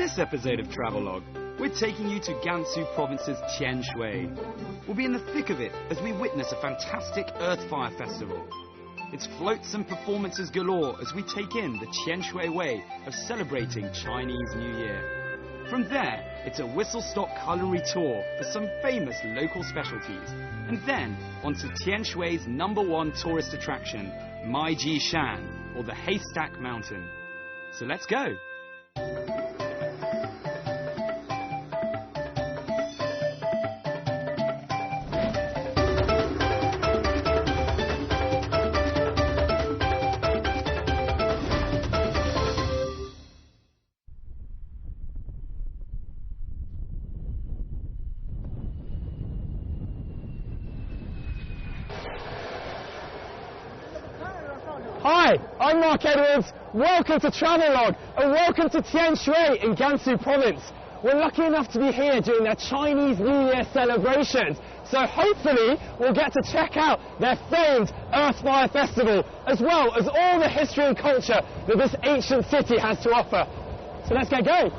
this episode of Travelogue, we're taking you to Gansu Province's TIANSHUI. We'll be in the thick of it as we witness a fantastic Earth Fire Festival. It's floats and performances galore as we take in the TIANSHUI way of celebrating Chinese New Year. From there, it's a whistle-stop culinary tour for some famous local specialties, and then onto TIANSHUI's #1 tourist attraction, Maiji Shan, or the Haystack Mountain. So let's go! Hi, I'm Mark Edwards. Welcome to Travelogue and welcome to TIANSHUI in Gansu Province. We're lucky enough to be here during their Chinese New Year celebrations, so hopefully we'll get to check out their famed Earth Fire Festival as well as all the history and culture that this ancient city has to offer. So let's get going.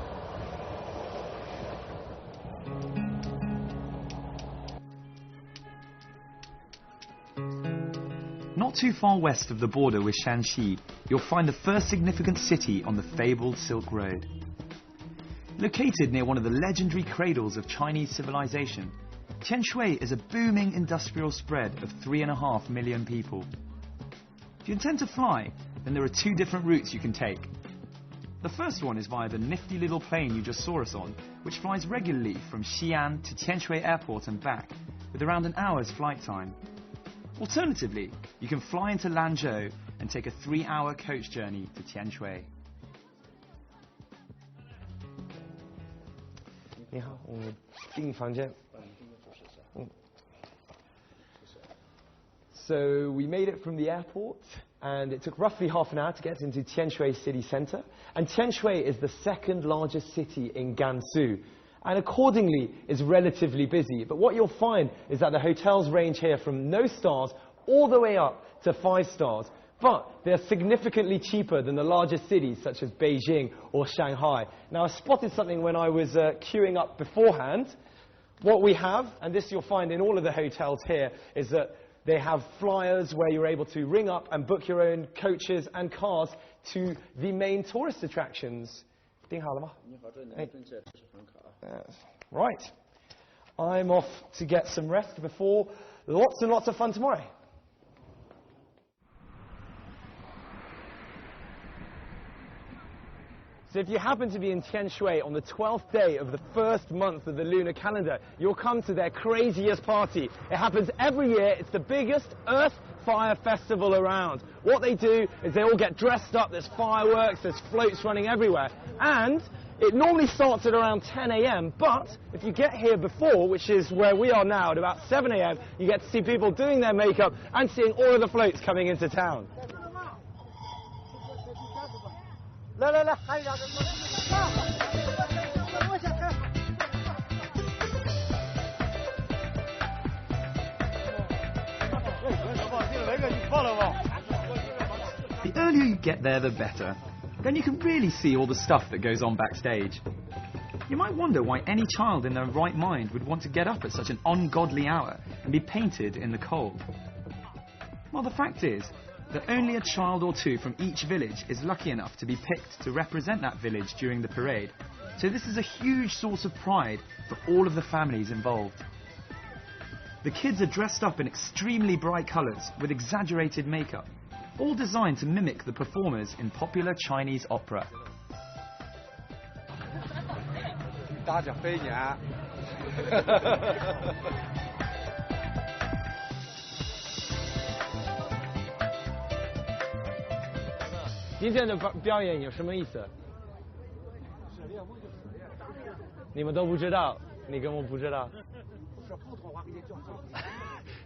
Not too far west of the border with Shanxi, you'll find the first significant city on the fabled Silk Road. Located near one of the legendary cradles of Chinese civilization, TIANSHUI is a booming industrial spread of 3.5 million people. If you intend to fly, then there are two different routes you can take. The first one is via the nifty little plane you just saw us on, which flies regularly from Xi'an to TIANSHUI Airport and back, with around an hour's flight time. Alternatively, you can fly into Lanzhou and take a 3-hour coach journey to TIANSHUI. So we made it from the airport and it took roughly half an hour to get into TIANSHUI city centre. And TIANSHUI is the second largest city in Gansu, and accordingly is relatively busy. But what you'll find is that the hotels range here from no stars all the way up to 5 stars. But they're significantly cheaper than the largest cities such as Beijing or Shanghai. Now I spotted something when I was queuing up beforehand. What we have, and this you'll find in all of the hotels here, is that they have flyers where you're able to ring up and book your own coaches and cars to the main tourist attractions. Right. I'm off to get some rest before lots and lots of fun tomorrow. So if you happen to be in TIANSHUI on the 12th day of the first month of the lunar calendar, you'll come to their craziest party. It happens every year. It's the biggest Earth Fire Festival around. What they do is they all get dressed up. There's fireworks, there's floats running everywhere. And it normally starts at around 10 a.m., but if you get here before, which is where we are now, at about 7 a.m., you get to see people doing their makeup and seeing all of the floats coming into town. The earlier you get there, the better. Then you can really see all the stuff that goes on backstage. You might wonder why any child in their right mind would want to get up at such an ungodly hour and be painted in the cold. Well, the fact is that only a child or two from each village is lucky enough to be picked to represent that village during the parade. So this is a huge source of pride for all of the families involved. The kids are dressed up in extremely bright colours with exaggerated makeup, all designed to mimic the performers in popular Chinese opera.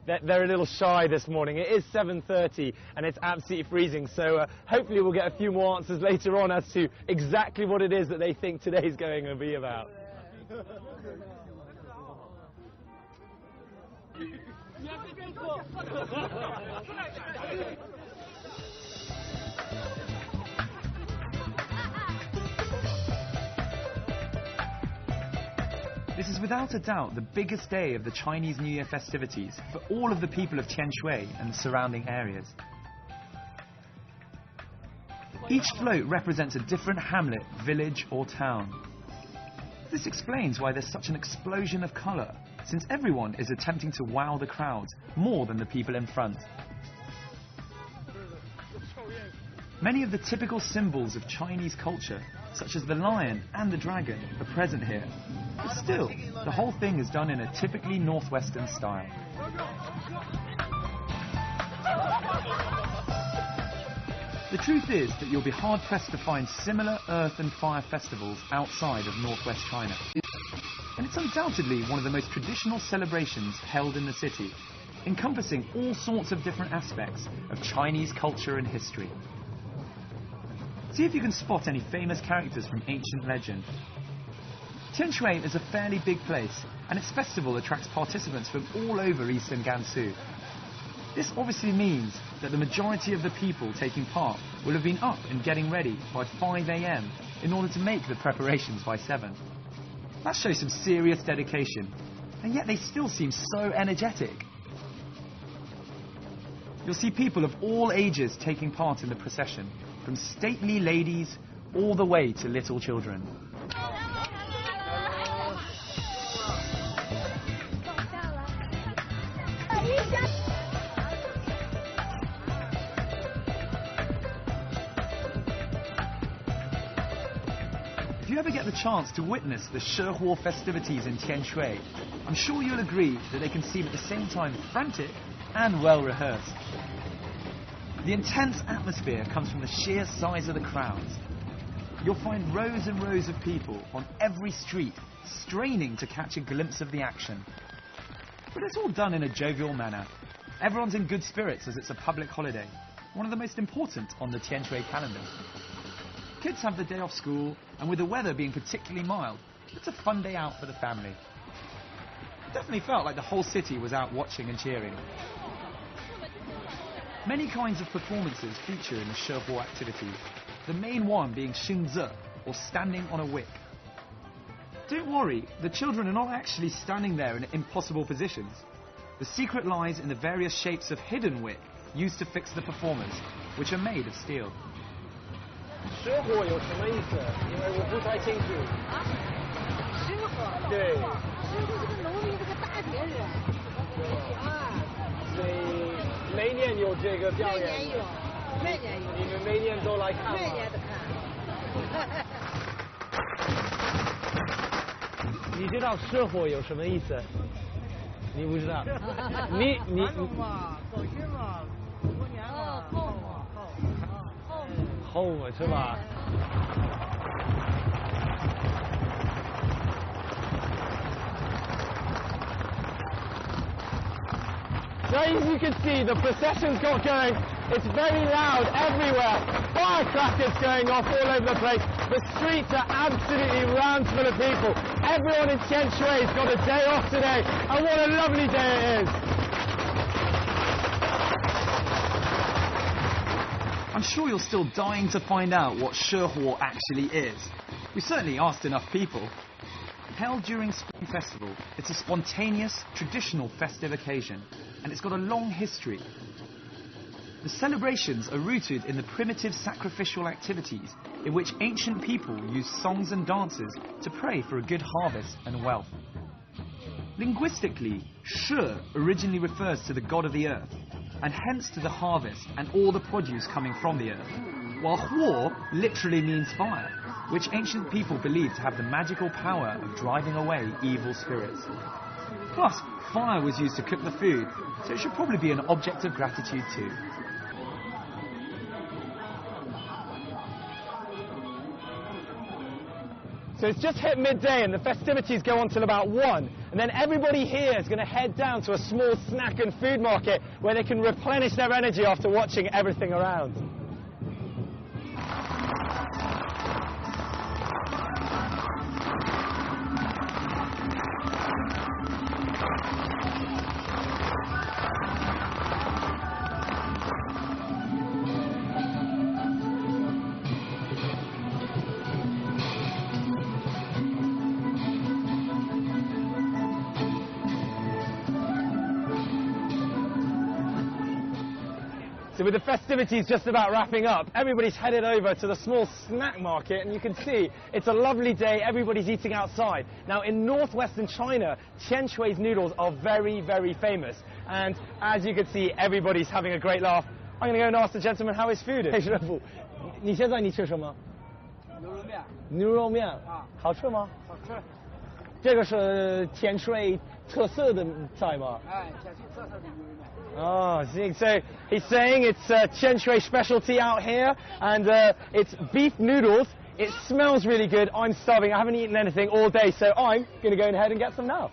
They're a little shy this morning. It is 7:30 and it's absolutely freezing, so hopefully we'll get a few more answers later on as to exactly what it is that they think today's going to be about. This is without a doubt the biggest day of the Chinese New Year festivities for all of the people of TIANSHUI and the surrounding areas. Each float represents a different hamlet, village or town. This explains why there's such an explosion of colour, since everyone is attempting to wow the crowds more than the people in front. Many of the typical symbols of Chinese culture, such as the lion and the dragon, are present here. But still, the whole thing is done in a typically northwestern style. The truth is that you'll be hard-pressed to find similar earth and fire festivals outside of northwest China. And it's undoubtedly one of the most traditional celebrations held in the city, encompassing all sorts of different aspects of Chinese culture and history. See if you can spot any famous characters from ancient legend. TIANSHUI is a fairly big place, and its festival attracts participants from all over eastern Gansu. This obviously means that the majority of the people taking part will have been up and getting ready by 5 AM in order to make the preparations by 7. That shows some serious dedication, and yet they still seem so energetic. You'll see people of all ages taking part in the procession, from stately ladies all the way to little children. If you ever get the chance to witness the Ⅰ festivities in TIANSHUI, I'm sure you'll agree that they can seem at the same time frantic and well rehearsed. The intense atmosphere comes from the sheer size of the crowds. You'll find rows and rows of people on every street straining to catch a glimpse of the action. But it's all done in a jovial manner. Everyone's in good spirits as it's a public holiday, one of the most important on the TIANSHUI calendar. Kids have the day off school, and with the weather being particularly mild, it's a fun day out for the family. It definitely felt like the whole city was out watching and cheering. Many kinds of performances feature in the Ⅰ activities, the main one being Xingzi, or standing on a wick. Don't worry, the children are not actually standing there in impossible positions. The secret lies in the various shapes of hidden wick used to fix the performers, which are made of steel. ⅰ 有什么意思？因为我不太清楚。⅁ 对。⅁ 这个农民这个大节日。所以每年有这个表演。每年有，每年有。你们每年都来看吗？每年都看。你知道⅁ 有什么意思？你不知道？你。走心嘛，过年了。后嘛是吧？ So as you can see, the procession's got going. It's very loud everywhere. Firecrackers going off all over the place. The streets are absolutely rammed full of people. Everyone in TIANSHUI has got a day off today, and what a lovely day it is. I'm sure you're still dying to find out what ⅁ actually is. We certainly asked enough people. Held during Spring Festival, it's a spontaneous, traditional festive occasion, and it's got a long history. The celebrations are rooted in the primitive sacrificial activities in which ancient people used songs and dances to pray for a good harvest and wealth. Linguistically, ⅁ originally refers to the god of the earth, and hence to the harvest and all the produce coming from the earth, while ⅁ literally means fire, which ancient people believed to have the magical power of driving away evil spirits. Plus, fire was used to cook the food, so it should probably be an object of gratitude too. So it's just hit midday and the festivities go on till about 1, and then everybody here is going to head down to a small snack and food market where they can replenish their energy after watching everything around. So with the festivities just about wrapping up, everybody's headed over to the small snack market, and you can see it's a lovely day, everybody's eating outside. Now in northwestern China, TIANSHUI's noodles are very, very famous, and as you can see, everybody's having a great laugh. I'm going to go and ask the gentleman how his food is. 师傅，你现在你吃什么？牛肉面。牛肉面啊，好吃吗？好吃。这个是TIANSHUI特色的菜吗？哎，TIANSHUI特色的牛肉面。Oh, so he's saying it's TIANSHUI specialty out here, and it's beef noodles. It smells really good. I'm starving. I haven't eaten anything all day, so I'm going to go ahead and get some now.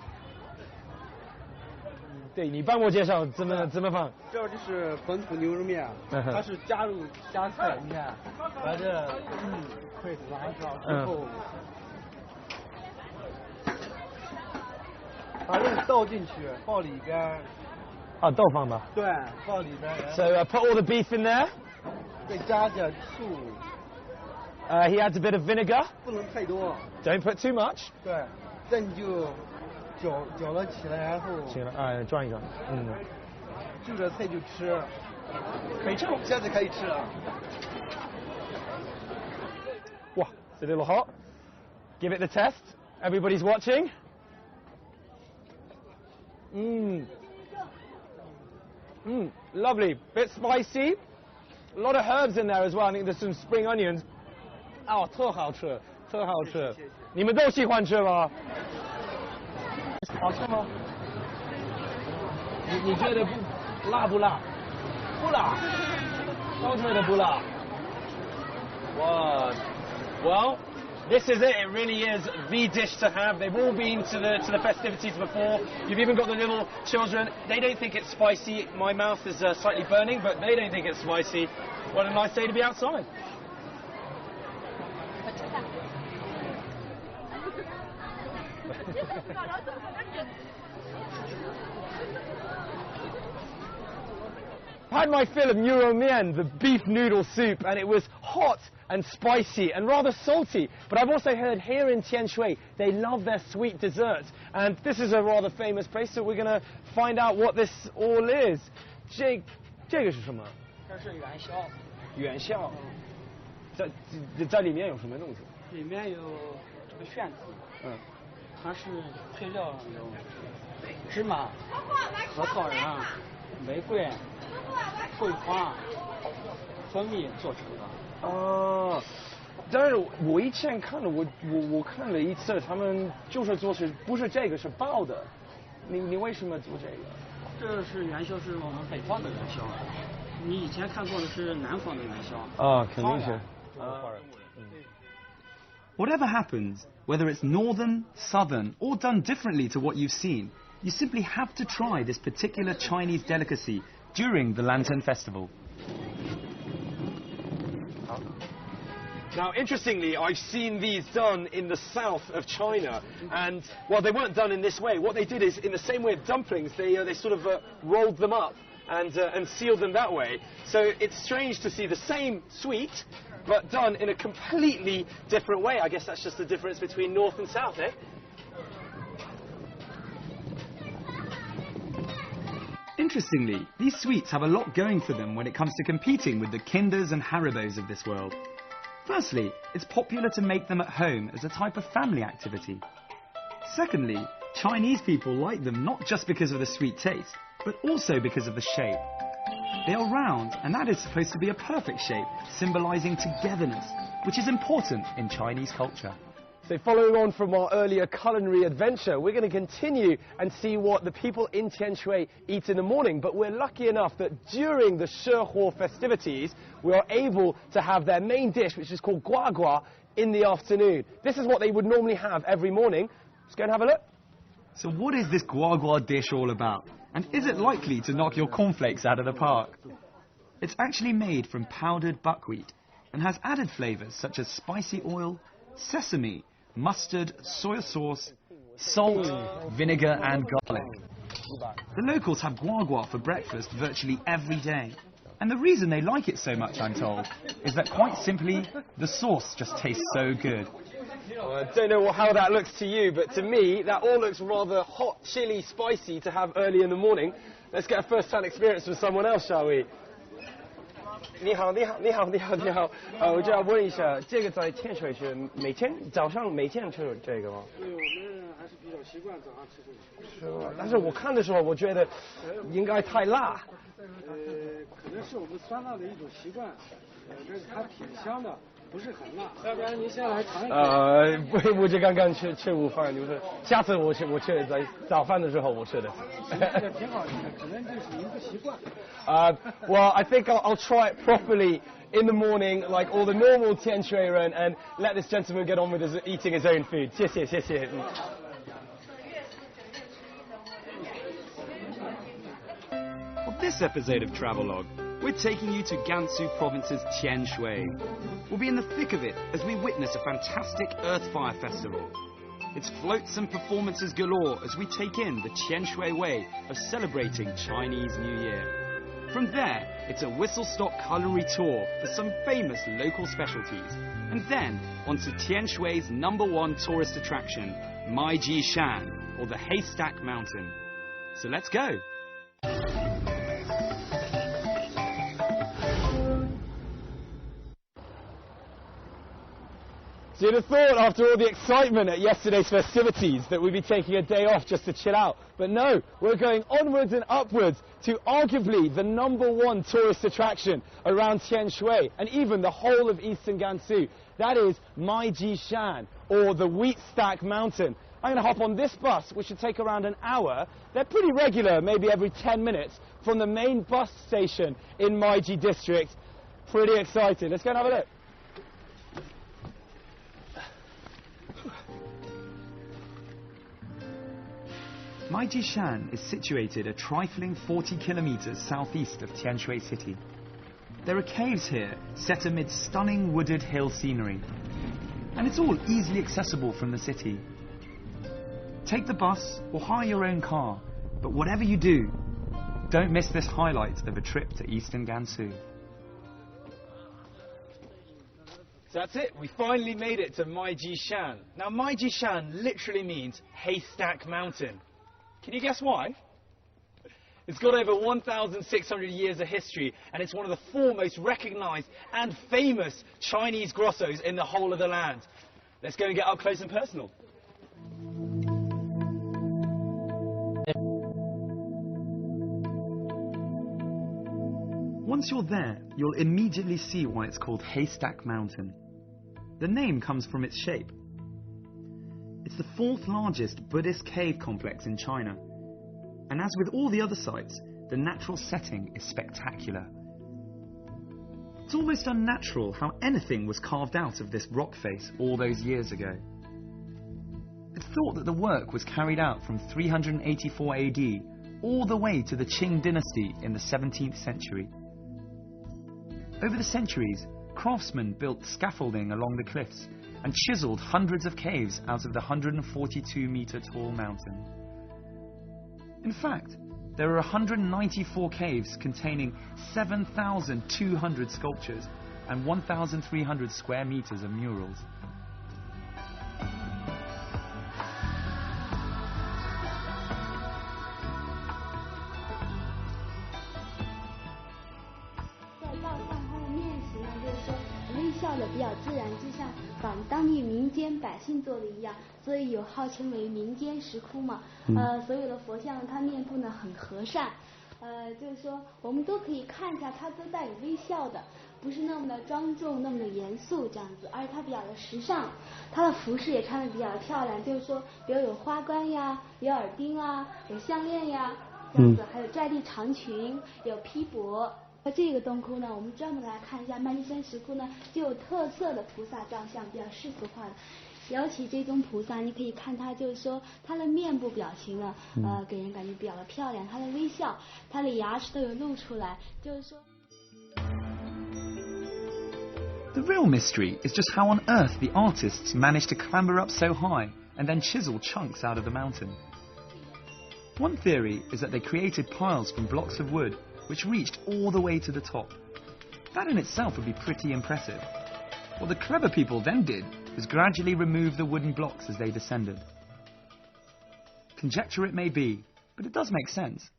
对，你帮我介绍怎么放？这就是本土牛肉面，它是加入虾菜，你看，把这会拉上之后，把肉倒进去，放里边。哦，豆放吧。对，放里边。So put all the beef in there. 再加点醋。He adds a bit of vinegar. 不能太多。Don't put too much. 对，这你就搅了起来，然后。行了，转一转。就着菜就吃。可以吃了，现在可以吃了。哇， it's a little hot. Give it the test. Everybody's watching. Lovely. Bit spicy. A lot of herbs in there as well. I think there's some spring onions. 哦，特好吃，特好吃。你们都喜欢吃吗？好吃吗？你觉得辣不辣？不辣。都觉得不辣。哇 ，Well, this is it. It really is the dish to have. They've all been to the festivities before. You've even got the little children. They don't think it's spicy. My mouth is slightly burning, but they don't think it's spicy. What a nice day to be outside. I had my fill of Euro Mian, the beef noodle soup, and it was hot and spicy and rather salty. But I've also heard here in TIANSHUI, they love their sweet desserts. And this is a rather famous place, so we're going to find out what this all is. 这个是什么？这是元宵。元宵。在里面有什么东西？里面有这个炫子。它是配料有芝麻、核桃仁、玫瑰、桂花、蜂蜜做成的。哦，但是我以前看了，我看了一次，他们就是做是不是这个是爆的？你为什么做这个？这是元宵，是我们北方的元宵。你以前看过的是南方的元宵。啊，肯定是。Whatever happens, whether it's northern, southern, or done differently to what you've seen, you simply have to try this particular Chinese delicacy during the Lantern Festival. Now, interestingly, I've seen these done in the south of China, and, well, they weren't done in this way. What they did is, in the same way of dumplings, they sort of rolled them up and sealed them that way. So it's strange to see the same sweet, but done in a completely different way. I guess that's just the difference between north and south, eh? Interestingly, these sweets have a lot going for them when it comes to competing with the Kinders and Haribos of this world. Firstly, it's popular to make them at home as a type of family activity. Secondly, Chinese people like them not just because of the sweet taste, but also because of the shape. They are round, and that is supposed to be a perfect shape, symbolizing togetherness, which is important in Chinese culture. So following on from our earlier culinary adventure, we're going to continue and see what the people in TIANSHUI eat in the morning. But we're lucky enough that during the Ⅰ Ⅴ festivities, we are able to have their main dish, which is called gua gua, in the afternoon. This is what they would normally have every morning. Let's go and have a look. So what is this gua gua dish all about? And is it likely to knock your cornflakes out of the park? It's actually made from powdered buckwheat and has added flavours such as spicy oil, sesame, mustard, soy sauce, salt, vinegar and garlic. The locals have gua gua for breakfast virtually every day. And the reason they like it so much, I'm told, is that quite simply, the sauce just tastes so good. Well, I don't know how that looks to you, but to me, that all looks rather hot, chilly, spicy to have early in the morning. Let's get a first-hand experience from someone else, shall we? 你好，我就要问一下，这个在天水是早上每天吃这个吗？对，我们还是比较习惯早上吃这个。是吗？但是我看的时候，我觉得应该太辣。可能是我们酸辣的一种习惯，但是它挺香的，不是很辣。要不然您先来尝一尝。我就刚刚吃午饭，就是下次我吃在早饭的时候我吃的。这个挺好吃的，可能就是您不习惯。Well, I think I'll try it properly in the morning, like all the normal TIANSHUI Ⅰ and let this gentleman get on with eating his own food. 谢谢。On this episode of Travelogue, we're taking you to Gansu Province's TIANSHUI. We'll be in the thick of it as we witness a fantastic Earthfire Festival. It's floats and performances galore as we take in the TIANSHUI way of celebrating Chinese New Year. From there, it's a whistle-stop culinary tour for some famous local specialties. And then, onto TIANSHUI's #1 tourist attraction, Shan, or the Haystack Mountain. So let's go! So you'd have thought after all the excitement at yesterday's festivities that we'd be taking a day off just to chill out. But no, we're going onwards and upwards to arguably the #1 tourist attraction around TIANSHUI and even the whole of eastern Gansu. That is Shan, or the Wheat Stack Mountain. I'm going to hop on this bus, which should take around an hour. They're pretty regular, maybe every 10 minutes, from the main bus station in Maiji district. Pretty excited. Let's go and have a look. Shan is situated a trifling 40 kilometers southeast of TIANSHUI city. There are caves here set amid stunning wooded hill scenery, and it's all easily accessible from the city. Take the bus or hire your own car, but whatever you do, don't miss this highlight of a trip to eastern Gansu. So that's it, we finally made it to Shan. Now Shan literally means Haystack Mountain. Can you guess why? It's got over 1,600 years of history, and it's one of the 4 most recognized and famous Chinese grottos in the whole of the land. Let's go and get up close and personal. Once you're there, you'll immediately see why it's called Haystack Mountain. The name comes from its shape. It's the 4th largest Buddhist cave complex in China. And as with all the other sites, the natural setting is spectacular. It's almost unnatural how anything was carved out of this rock face all those years ago. It's thought that the work was carried out from 384 AD all the way to the Qing dynasty in the 17th century. Over the centuries, craftsmen built scaffolding along the cliffs and chiseled hundreds of caves out of the 142-meter tall mountain. In fact, there are 194 caves containing 7,200 sculptures and 1,300 square meters of murals. The real mystery is just how on earth the artists managed to clamber up so high and then chisel chunks out of the mountain. One theory is that they created piles from blocks of wood which reached all the way to the top. That in itself would be pretty impressive. What the clever people then did was gradually remove the wooden blocks as they descended. Conjecture it may be, but it does make sense.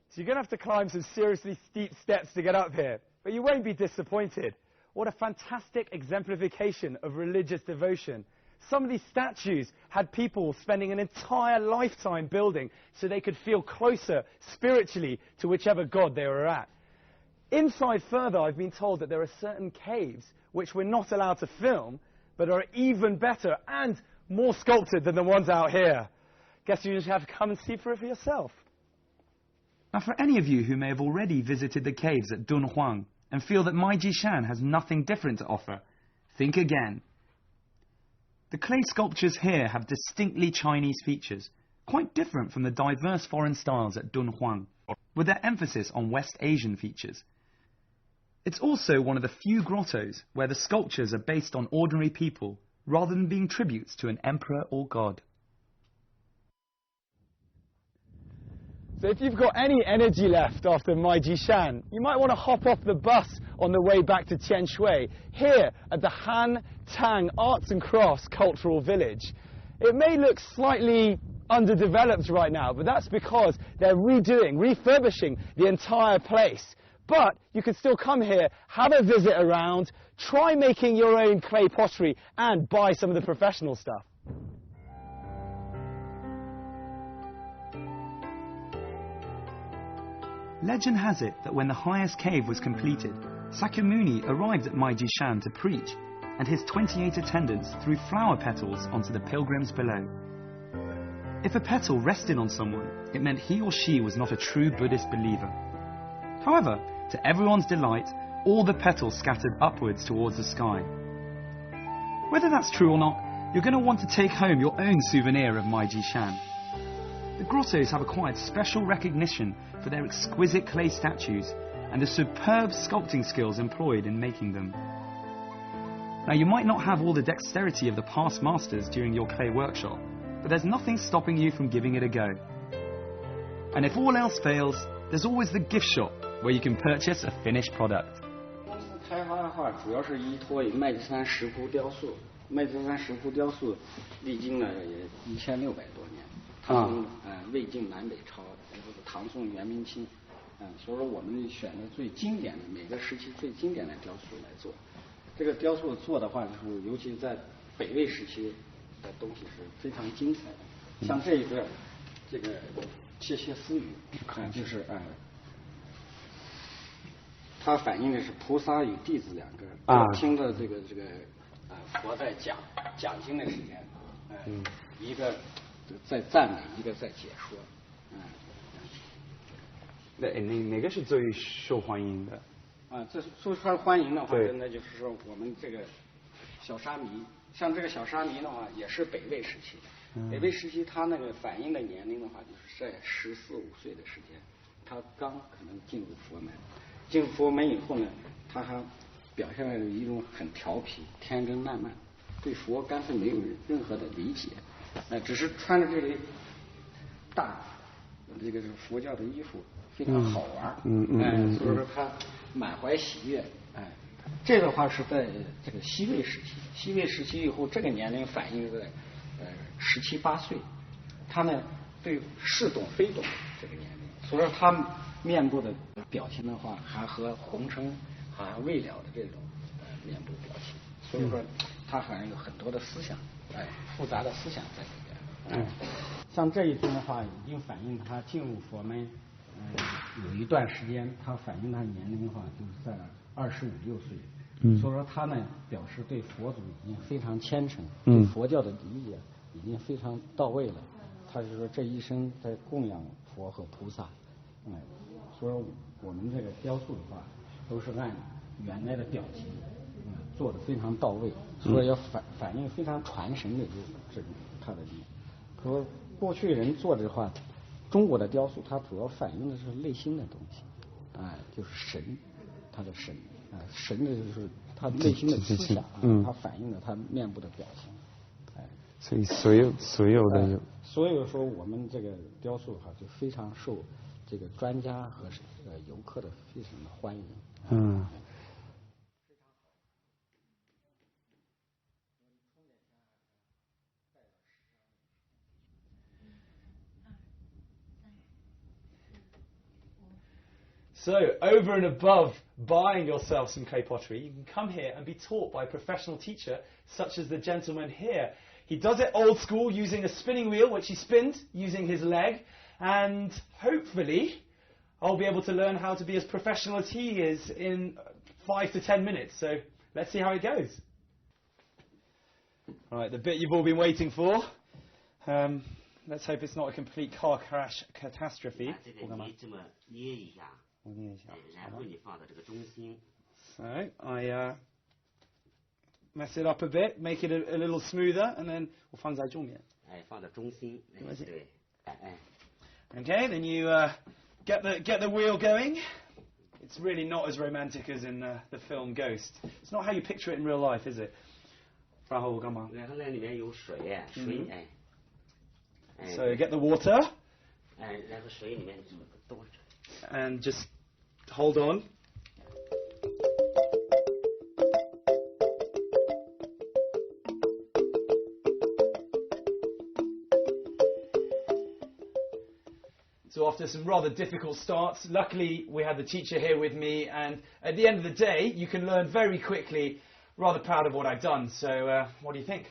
So you're going to have to climb some seriously steep steps to get up here. But you won't be disappointed. What a fantastic exemplification of religious devotion. Some of these statues had people spending an entire lifetime building so they could feel closer spiritually to whichever god they were at. Inside further, I've been told that there are certain caves which we're not allowed to film, but are even better and more sculpted than the ones out here. Guess you just have to come and see for it for yourself. Now, for any of you who may have already visited the caves at Dunhuang and feel that Maijishan has nothing different to offer, think again. The clay sculptures here have distinctly Chinese features, quite different from the diverse foreign styles at Dunhuang, with their emphasis on West Asian features. It's also one of the few grottos where the sculptures are based on ordinary people, rather than being tributes to an emperor or god. So if you've got any energy left after Maijishan, you might want to hop off the bus on the way back to TIANSHUI, here at the Han Tang Arts and Crafts Cultural Village. It may look slightly underdeveloped right now, but that's because they're refurbishing the entire place. But you can still come here, have a visit around, try making your own clay pottery, and buy some of the professional stuff. Legend has it that when the highest cave was completed, Sakyamuni arrived at Maijishan to preach, and his 28 attendants threw flower petals onto the pilgrims below. If a petal rested on someone, it meant he or she was not a true Buddhist believer. However, to everyone's delight, all the petals scattered upwards towards the sky. Whether that's true or not, you're going to want to take home your own souvenir of Maijishan. The grottos have acquired special recognition for their exquisite clay statues and the superb sculpting skills employed in making them. Now, you might not have all the dexterity of the past masters during your clay workshop, but there's nothing stopping you from giving it a go. And if all else fails, there's always the gift shop where you can purchase a finished product. 公司开发的话，主要是依托于麦积山石窟雕塑。麦积山石窟雕塑历经了也1600多年，它从魏晋南北朝，也就是唐宋元明清，所以说我们选的最经典的每个时期最经典的雕塑来做。这个雕塑做的话，就是尤其在北魏时期的东西是非常精彩的。像这个窃窃私语，就是它反映的是菩萨与弟子两个听着这个佛在讲经的时间，一个在赞美，一个在解说，哪个是最受欢迎的？这最受欢迎的话，那就是说我们这个小沙弥，像这个小沙弥的话，也是北魏时期的。北魏时期，他那个反映的年龄的话，就是在14、15岁的时间，他刚可能进入佛门。进入佛门以后呢，他还表现了一种很调皮、天真烂漫，对佛干脆没有任何的理解，只是穿着这类这个佛教的衣服非常好玩，所以说他满怀喜悦，这个话是在这个西魏时期，西魏时期以后，这个年龄反映在17、18岁，他呢对似懂非懂这个年龄，所以说他面部的表情的话，还和红尘好像未了的这种面部表情，所以说他好像有很多的思想，复杂的思想在里边。像这一尊的话，已经反映他进入佛门，有一段时间，他反映他年龄的话，就是在25、6岁。所以说他呢，表示对佛祖已经非常虔诚，对佛教的理解已经非常到位了。他就说这一生在供养佛和菩萨，所以我们这个雕塑的话，都是按原来的表情，做的非常到位，所以要反映非常传神的这种他的理念。说过去人做的话，中国的雕塑它主要反映的是内心的东西，就是神，他的神，神的就是他内心的思想，他反映了他面部的表情，所以所有的所以说我们这个雕塑哈就非常受这个专家和游客的非常的欢迎。So, over and above buying yourself some clay pottery, you can come here and be taught by a professional teacher, such as the gentleman here. He does it old school, using a spinning wheel, which he spins using his leg, and hopefully I'll be able to learn how to be as professional as he is in 5 to 10 minutes. So, let's see how it goes. Right, the bit you've all been waiting for. Let's hope it's not a complete car crash catastrophe. So, I mess it up a bit, make it a little smoother, and then we'll放在中间. Okay, then you get the wheel going. It's really not as romantic as in the film Ghost. It's not how you picture it in real life, is it? 然后干嘛? So get the water. And just hold on. So after some rather difficult starts, luckily we had the teacher here with me, and at the end of the day you can learn very quickly. Rather proud of what I've done, so what do you think?